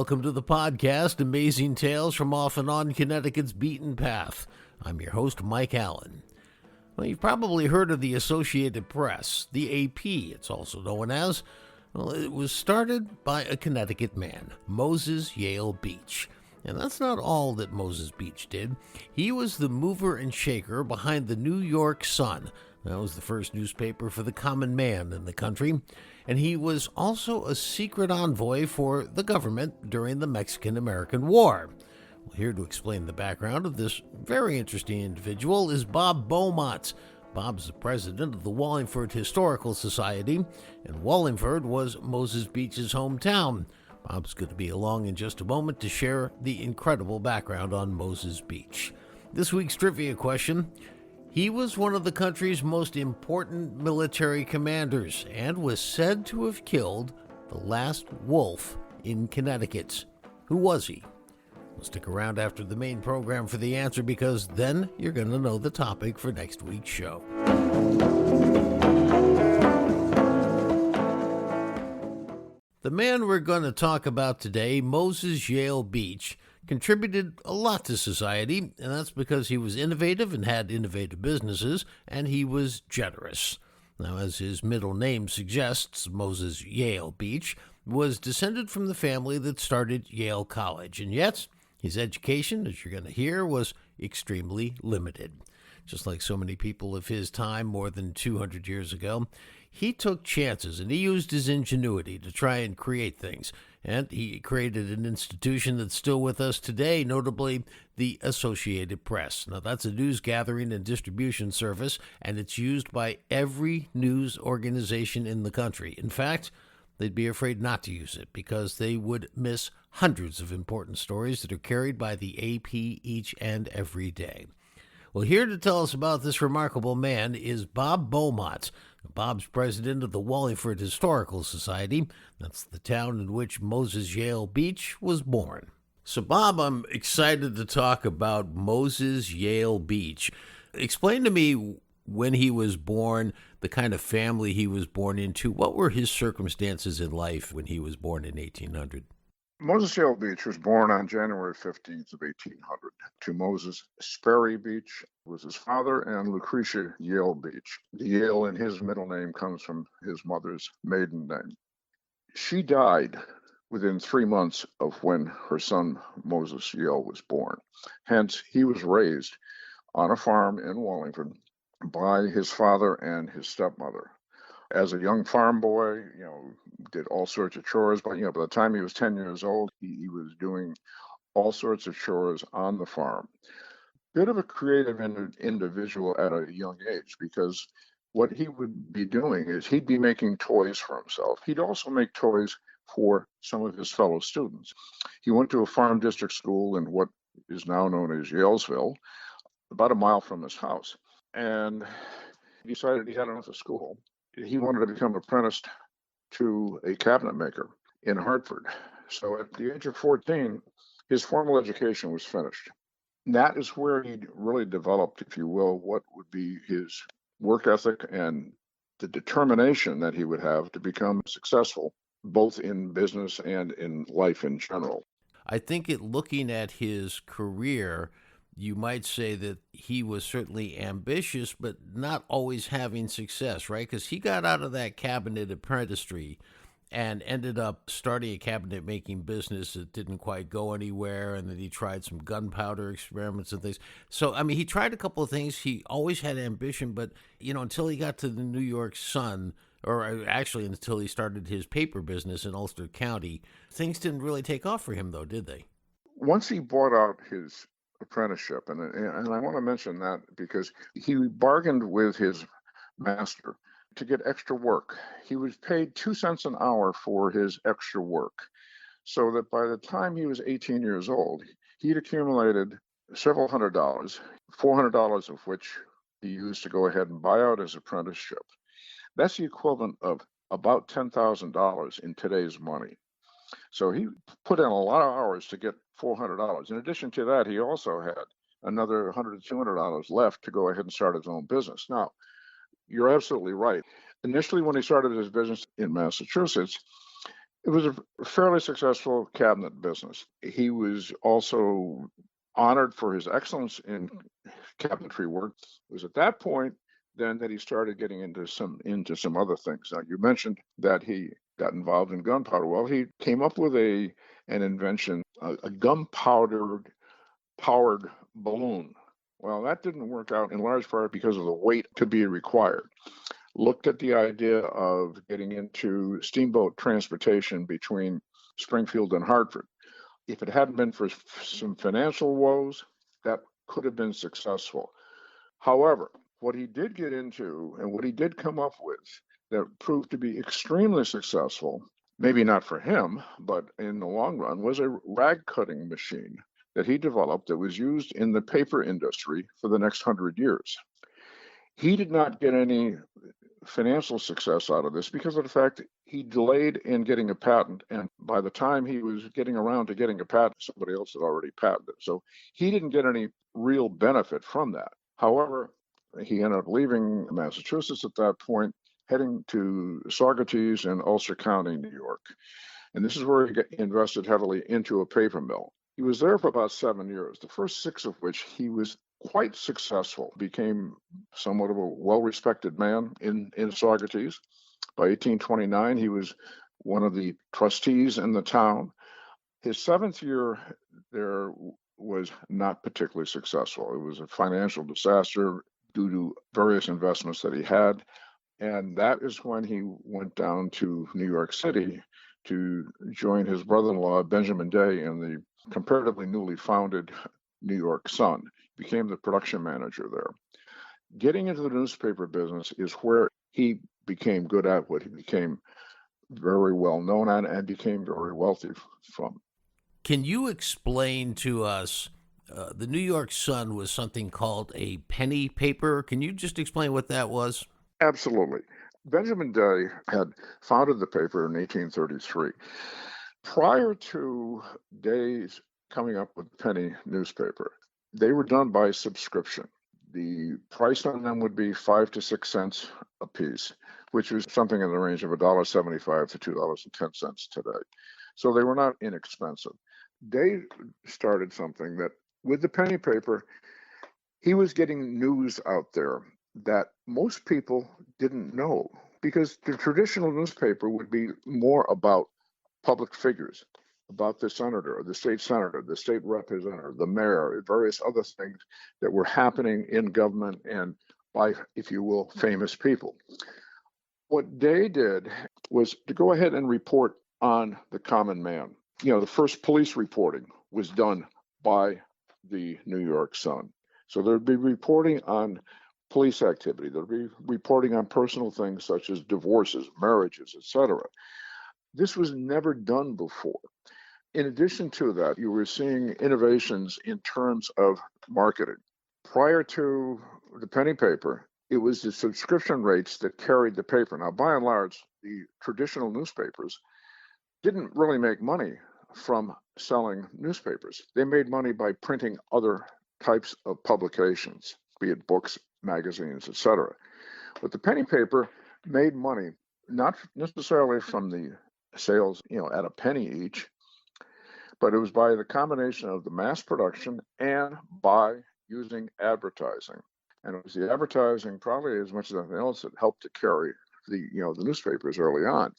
Welcome to the podcast, Amazing Tales from Off and On Connecticut's Beaten Path. I'm your host, Mike Allen. Well, you've probably heard of the Associated Press, the AP, it's also known as. Well, it was started by a Connecticut man, Moses Yale Beach. And that's not all that Moses Beach did. He was the mover and shaker behind the New York Sun. That was the first newspaper for the common man in the country. And he was also a secret envoy for the government during the Mexican-American War. Well, here to explain the background of this very interesting individual is Bob Beaumont. Bob's the president of the Wallingford Historical Society, and Wallingford was Moses Beach's hometown. Bob's going to be along in just a moment to share the incredible background on Moses Beach. This week's trivia question: he was one of the country's most important military commanders and was said to have killed the last wolf in Connecticut. Who was he? Well, stick around after the main program for the answer, because then you're going to know the topic for next week's show. The man we're going to talk about today, Moses Yale Beach, contributed a lot to society, and that's because he was innovative and had innovative businesses, and he was generous. Now, as his middle name suggests, Moses Yale Beach was descended from the family that started Yale College, and yet his education, as you're going to hear, was extremely limited. Just like so many people of his time more than 200 years ago, he took chances and he used his ingenuity to try and create things. And he created an institution that's still with us today, notably the Associated Press. Now, that's a news gathering and distribution service, and it's used by every news organization in the country. In fact, they'd be afraid not to use it because they would miss hundreds of important stories that are carried by the AP each and every day. Well, here to tell us about this remarkable man is Bob Beaumont. Bob's president of the Wallingford Historical Society. That's the town in which Moses Yale Beach was born. So, Bob, I'm excited to talk about Moses Yale Beach. Explain to me when he was born, the kind of family he was born into. What were his circumstances in life when he was born in 1800? Moses Yale Beach was born on January 15th of 1800 to Moses Sperry Beach, was his father, and Lucretia Yale Beach. The Yale in his middle name comes from his mother's maiden name. She died within 3 months of when her son Moses Yale was born. Hence, he was raised on a farm in Wallingford by his father and his stepmother. As a young farm boy, did all sorts of chores, but by the time he was 10 years old, he was doing all sorts of chores on the farm. Bit of a creative individual at a young age, because what he would be doing is he'd be making toys for himself. He'd also make toys for some of his fellow students. He went to a farm district school in what is now known as Yalesville, about a mile from his house, and he decided he had enough of school. He wanted to become apprenticed to a cabinet maker in Hartford. So at the age of 14, his formal education was finished. And that is where he really developed, if you will, what would be his work ethic and the determination that he would have to become successful, both in business and in life in general. I think looking at his career, you might say that he was certainly ambitious, but not always having success, right? Because he got out of that cabinet apprenticeship and ended up starting a cabinet making business that didn't quite go anywhere. And then he tried some gunpowder experiments and things. So, he tried a couple of things. He always had ambition, but, until he got to the New York Sun, or actually until he started his paper business in Ulster County, things didn't really take off for him, though, did they? Once he bought out his apprenticeship, and I want to mention that because he bargained with his master to get extra work. He was paid 2 cents an hour for his extra work, so that by the time he was 18 years old, he'd accumulated several $100s, $400 of which he used to go ahead and buy out his apprenticeship. That's the equivalent of about $10,000 in today's money. So he put in a lot of hours to get $400. In addition to that, he also had another $100 to $200 left to go ahead and start his own business. Now, you're absolutely right. Initially, when he started his business in Massachusetts, It was a fairly successful cabinet business. He was also honored for his excellence in cabinetry work. It was at that point then that he started getting into some other things. Now, you mentioned that he got involved in gunpowder. Well, he came up with an invention, a gunpowder powered balloon. Well, that didn't work out in large part because of the weight to be required. Looked at the idea of getting into steamboat transportation between Springfield and Hartford. If it hadn't been for some financial woes, that could have been successful. However, what he did get into and what he did come up with that proved to be extremely successful, maybe not for him, but in the long run, was a rag cutting machine that he developed that was used in the paper industry for the next 100 years. He did not get any financial success out of this because of the fact he delayed in getting a patent. And by the time he was getting around to getting a patent, somebody else had already patented it. So he didn't get any real benefit from that. However, he ended up leaving Massachusetts at that point, heading to Saugerties in Ulster County, New York. And this is where he invested heavily into a paper mill. He was there for about 7 years, the first 6 of which he was quite successful, became somewhat of a well-respected man in Saugerties. By 1829, he was one of the trustees in the town. His 7th year there was not particularly successful. It was a financial disaster due to various investments that he had. And that is when he went down to New York City to join his brother-in-law, Benjamin Day, in the comparatively newly founded New York Sun. Became the production manager there. Getting into the newspaper business is where he became good at what he became very well known at and became very wealthy from. Can you explain to us the New York Sun was something called a penny paper? Can you just explain what that was? Absolutely. Benjamin Day had founded the paper in 1833. Prior to Day's coming up with the penny newspaper, they were done by subscription. The price on them would be 5 to 6 cents a piece, which was something in the range of $1.75 to $2.10 today. So they were not inexpensive. Day started something that, with the penny paper, he was getting news out there that most people didn't know, because the traditional newspaper would be more about public figures, about the senator, the state representative, the mayor, various other things that were happening in government and by, if you will, famous people. What Day did was to go ahead and report on the common man. The first police reporting was done by the New York Sun. So there'd be reporting on police activity. There'd be reporting on personal things such as divorces, marriages, etc. This was never done before. In addition to that, you were seeing innovations in terms of marketing. Prior to the penny paper, it was the subscription rates that carried the paper. Now, by and large, the traditional newspapers didn't really make money from selling newspapers. They made money by printing other types of publications, be it books, magazines, etc. But the penny paper made money not necessarily from the sales, at a penny each, but it was by the combination of the mass production and by using advertising. And it was the advertising, probably as much as anything else, that helped to carry the newspapers early on.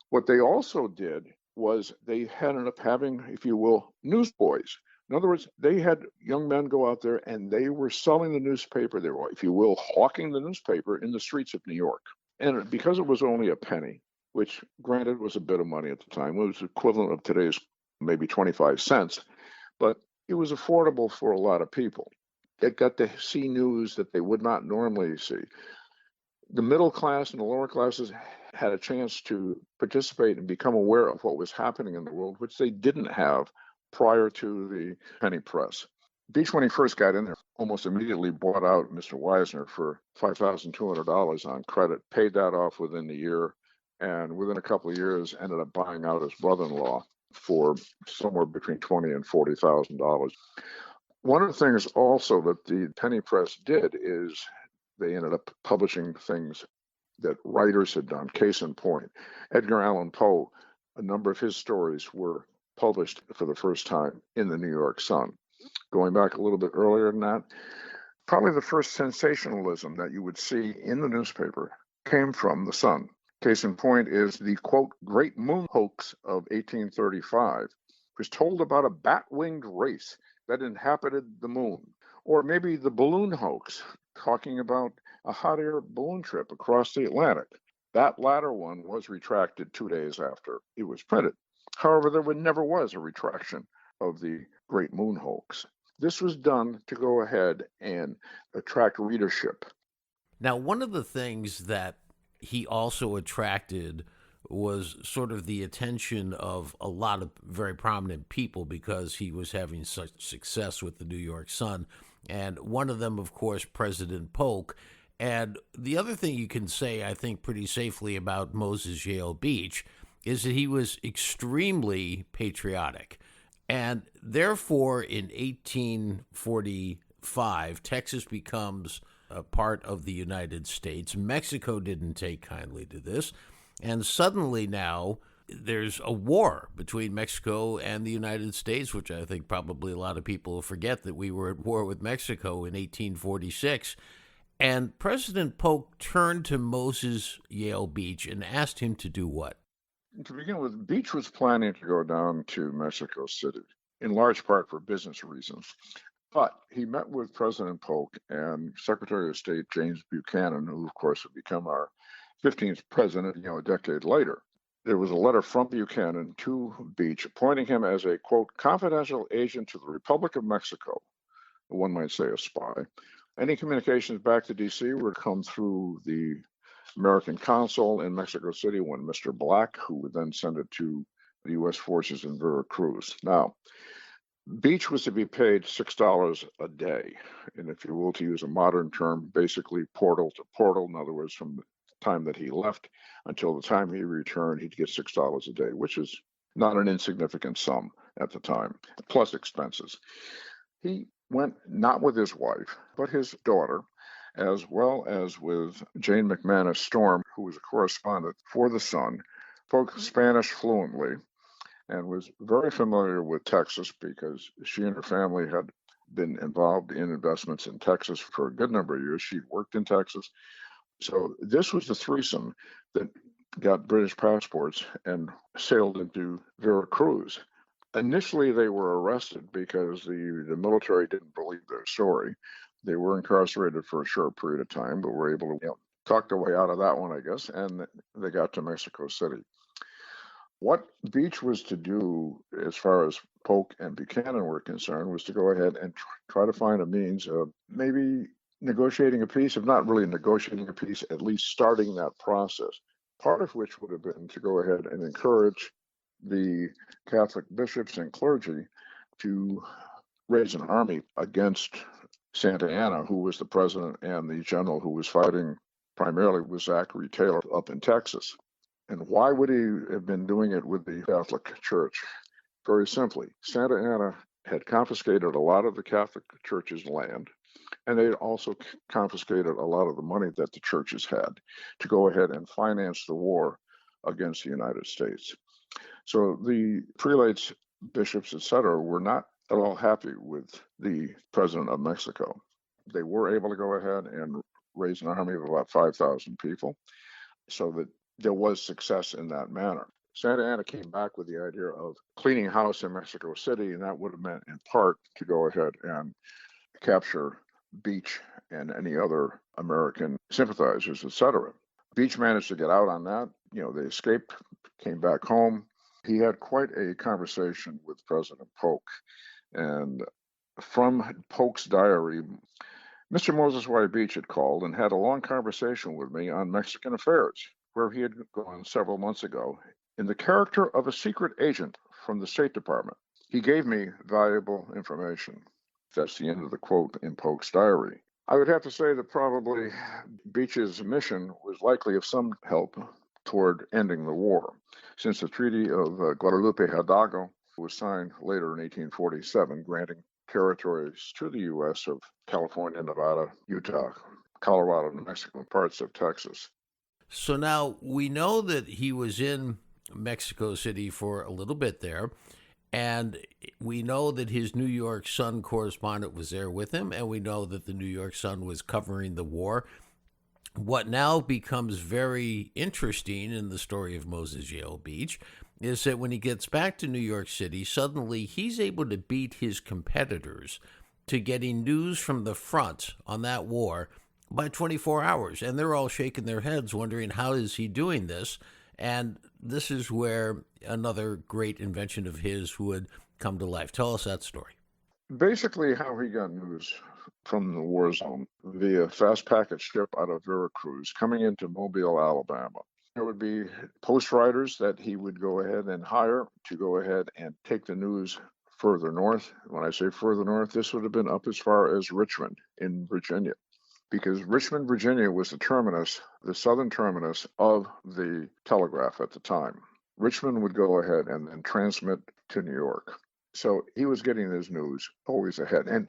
What they also did was they ended up having, if you will, newsboys. In other words, they had young men go out there and they were selling the newspaper. They were, if you will, hawking the newspaper in the streets of New York. And because it was only a penny, which granted was a bit of money at the time, it was equivalent of today's maybe 25 cents, but it was affordable for a lot of people. They got to see news that they would not normally see. The middle class and the lower classes had a chance to participate and become aware of what was happening in the world, which they didn't have prior to the penny press. Beach, when he first got in there, almost immediately bought out Mr. Wisner for $5,200 on credit, paid that off within the year, and within a couple of years ended up buying out his brother-in-law for somewhere between $20,000 and $40,000. One of the things also that the penny press did is they ended up publishing things that writers had done. Case in point, Edgar Allan Poe a number of his stories were published for the first time in the New York Sun. Going back a little bit earlier than that, probably the first sensationalism that you would see in the newspaper came from the Sun. Case in point is the, quote, Great Moon Hoax of 1835, was told about a bat-winged race that inhabited the moon. Or maybe the balloon hoax, talking about a hot air balloon trip across the Atlantic. That latter one was retracted 2 days after it was printed. However, there never was a retraction of the Great Moon Hoax. This was done to go ahead and attract readership. Now, one of the things that he also attracted was sort of the attention of a lot of very prominent people because he was having such success with the New York Sun. And one of them, of course, President Polk. And the other thing you can say, I think, pretty safely about Moses Yale Beach is that he was extremely patriotic. And therefore, in 1845, Texas becomes a part of the United States. Mexico didn't take kindly to this. And suddenly now there's a war between Mexico and the United States, which I think probably a lot of people forget that we were at war with Mexico in 1846. And President Polk turned to Moses Yale Beach and asked him to do what? To begin with, Beach was planning to go down to Mexico City, in large part for business reasons. But he met with President Polk and Secretary of State James Buchanan, who, of course, would become our 15th president, a decade later. There was a letter from Buchanan to Beach appointing him as a, quote, confidential agent to the Republic of Mexico, one might say a spy. Any communications back to D.C. would come through the American consul in Mexico City, one Mr. Black, who would then send it to the U.S. forces in Veracruz. Now, Beach was to be paid $6 a day. And if you will, to use a modern term, basically portal to portal. In other words, from the time that he left until the time he returned, he'd get $6 a day, which is not an insignificant sum at the time, plus expenses. He went not with his wife, but his daughter, as well as with Jane McManus Storm, who was a correspondent for The Sun, spoke Spanish fluently, and was very familiar with Texas because she and her family had been involved in investments in Texas for a good number of years. She'd worked in Texas. So this was the threesome that got British passports and sailed into Veracruz. Initially, they were arrested because the military didn't believe their story. They were incarcerated for a short period of time, but were able to talk their way out of that one, I guess, and they got to Mexico City. What Beach was to do, as far as Polk and Buchanan were concerned, was to go ahead and try to find a means of maybe negotiating a peace, if not really negotiating a peace, at least starting that process. Part of which would have been to go ahead and encourage the Catholic bishops and clergy to raise an army against Santa Anna, who was the president and the general who was fighting primarily with Zachary Taylor up in Texas. And why would he have been doing it with the Catholic Church? Very simply, Santa Anna had confiscated a lot of the Catholic Church's land, and they had also confiscated a lot of the money that the churches had to go ahead and finance the war against the United States. So the prelates, bishops, etc., were not at all happy with the president of Mexico. They were able to go ahead and raise an army of about 5,000 people, so that there was success in that manner. Santa Anna came back with the idea of cleaning house in Mexico City, and that would have meant in part to go ahead and capture Beach and any other American sympathizers, etc. Beach managed to get out on that. They escaped, came back home. He had quite a conversation with President Polk. And from Polk's diary, Mr. Moses Y. Beach had called and had a long conversation with me on Mexican affairs, where he had gone several months ago, in the character of a secret agent from the State Department. He gave me valuable information. That's the end of the quote in Polk's diary. I would have to say that probably Beach's mission was likely of some help toward ending the war, since the Treaty of Guadalupe Hidalgo was signed later in 1847, granting territories to the U.S. of California, Nevada, Utah, Colorado, New Mexico, and parts of Texas. So now we know that he was in Mexico City for a little bit there. And we know that his New York Sun correspondent was there with him, and we know that the New York Sun was covering the war. What now becomes very interesting in the story of Moses Yale Beach is that when he gets back to New York City, suddenly he's able to beat his competitors to getting news from the front on that war by 24 hours. And they're all shaking their heads wondering, how is he doing this? And this is where another great invention of his would come to life. Tell us that story. Basically, how he got news from the war zone via fast packet ship out of Veracruz coming into Mobile, Alabama. There would be post riders that he would go ahead and hire to go ahead and take the news further north. When I say further north, this would have been up as far as Richmond in Virginia, because Richmond, Virginia was the terminus, the southern terminus of the telegraph at the time. Richmond would go ahead and then transmit to New York. So he was getting his news always ahead. And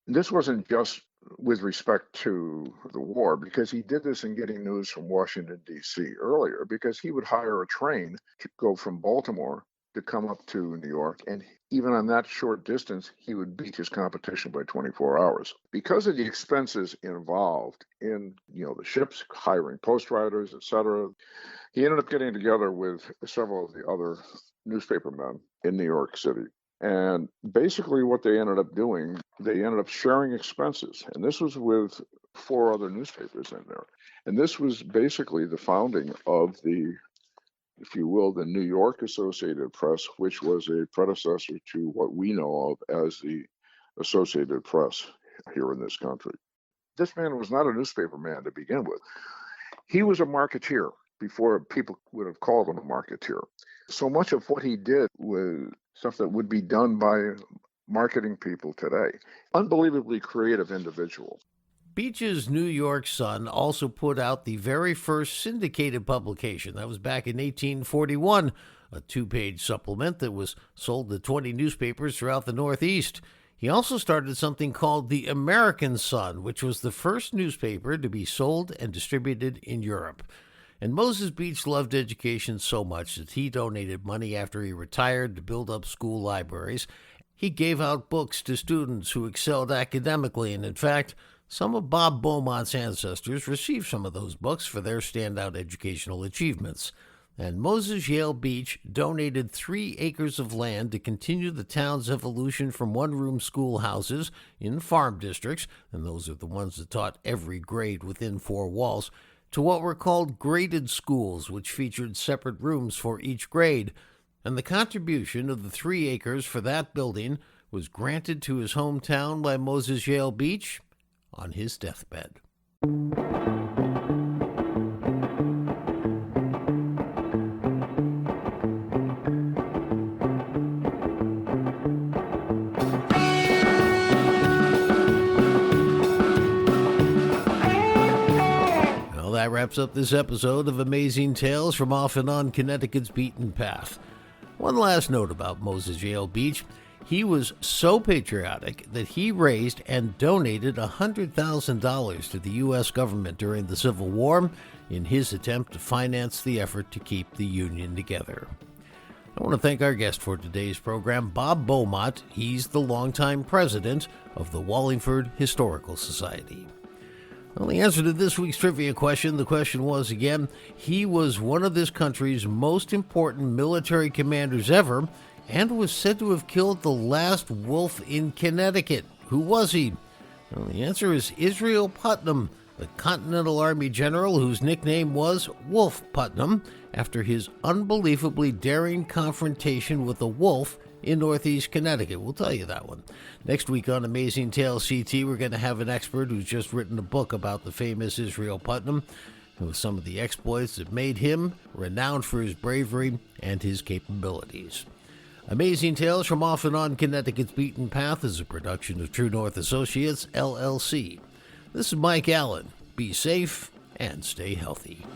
this wasn't just with respect to the war, because he did this in getting news from Washington, D.C. earlier, because he would hire a train to go from Baltimore to come up to New York. And even on that short distance, he would beat his competition by 24 hours. Because of the expenses involved in, the ships, hiring post riders, etc., he ended up getting together with several of the other newspaper men in New York City. And basically what they ended up doing, they ended up sharing expenses. And this was with 4 other newspapers in there. And this was basically the founding of the, if you will, the New York Associated Press, which was a predecessor to what we know of as the Associated Press here in this country. This man was not a newspaper man to begin with. He was a marketeer before people would have called him a marketeer. So much of what he did was stuff that would be done by marketing people today. Unbelievably creative individual. Beach's New York Sun also put out the very first syndicated publication. That was back in 1841, a 2-page supplement that was sold to 20 newspapers throughout the Northeast. He also started something called the American Sun, which was the first newspaper to be sold and distributed in Europe. And Moses Beach loved education so much that he donated money after he retired to build up school libraries. He gave out books to students who excelled academically, and in fact, some of Bob Beaumont's ancestors received some of those books for their standout educational achievements. And Moses Yale Beach donated 3 acres of land to continue the town's evolution from one-room schoolhouses in farm districts, and those are the ones that taught every grade within 4 walls, to what were called graded schools, which featured separate rooms for each grade. And the contribution of the 3 acres for that building was granted to his hometown by Moses Yale Beach on his deathbed. That wraps up this episode of Amazing Tales from Off and On Connecticut's Beaten Path. One last note about Moses Yale Beach. He was so patriotic that he raised and donated $100,000 to the U.S. government during the Civil War in his attempt to finance the effort to keep the Union together. I want to thank our guest for today's program, Bob Beaumont. He's the longtime president of the Wallingford Historical Society. Well, the answer to this week's trivia question, the question was again, he was one of this country's most important military commanders ever and was said to have killed the last wolf in Connecticut. Who was he? Well, the answer is Israel Putnam, the Continental Army general whose nickname was Wolf Putnam, after his unbelievably daring confrontation with a wolf in Northeast Connecticut. We'll tell you that one. Next week on Amazing Tales CT, we're going to have an expert who's just written a book about the famous Israel Putnam, with some of the exploits that made him renowned for his bravery and his capabilities. Amazing Tales from Off and On Connecticut's Beaten Path is a production of True North Associates, LLC. This is Mike Allen. Be safe and stay healthy.